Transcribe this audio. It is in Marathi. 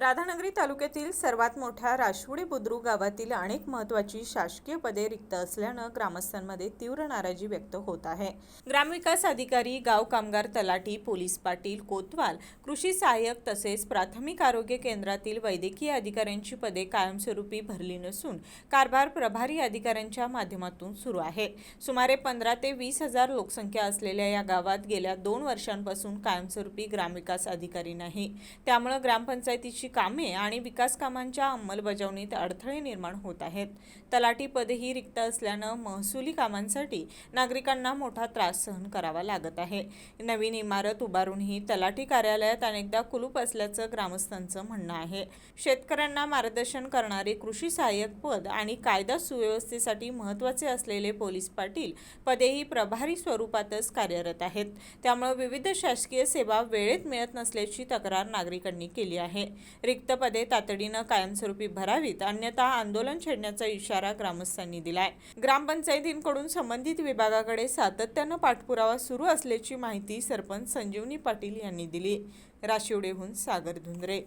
राधानगरी तालुक्यातील सर्वात मोठ्या राशिवडे बुद्रुक गावातील अनेक महत्त्वाची शासकीय पदे रिक्त असल्यानं ग्रामस्थांमध्ये तीव्र नाराजी व्यक्त होत आहे। ग्रामविकास अधिकारी, गाव कामगार तलाठी, पोलीस पाटील, कोतवाल, कृषी सहाय्यक तसेच प्राथमिक आरोग्य केंद्रातील वैद्यकीय अधिकाऱ्यांची पदे कायमस्वरूपी भरली नसून कारभार प्रभारी अधिकाऱ्यांच्या माध्यमातून सुरू आहे। सुमारे 15 ते 20 हजार लोकसंख्या असलेल्या या गावात गेल्या 2 वर्षांपासून कायमस्वरूपी ग्रामविकास अधिकारी नाही। त्यामुळे ग्रामपंचायतीची कामे आणि विकास कामांच्या अंमलबजावणीत अडथळे निर्माण होत आहेत। तलाठी पदही रिक्त असल्यानं महसुली कामांसाठी नागरिकांना मोठा त्रास सहन करावा लागत आहे। नवीन इमारत उभारूनही तलाठी कार्यालयात अनेकदा कुलूप असल्याचं ग्रामस्थांचं म्हणणं आहे। शेतकऱ्यांना मार्गदर्शन करणारे कृषी सहाय्यक पद आणि कायदा सुव्यवस्थेसाठी महत्त्वाचे असलेले पोलीस पाटील पदेही प्रभारी स्वरूपातच कार्यरत आहेत। त्यामुळे विविध शासकीय सेवा वेळेत मिळत नसल्याची तक्रार नागरिकांनी केली आहे। रिक्त पदे तातडीनं कायमस्वरूपी भरावीत, अन्यथा आंदोलन छेडण्याचा इशारा ग्रामस्थांनी दिलाय। ग्रामपंचायतींकडून संबंधित विभागाकडे सातत्यानं पाठपुरावा सुरू असल्याची माहिती सरपंच संजीवनी पाटील यांनी दिली। राशिवडेहून सागर धुंद्रे।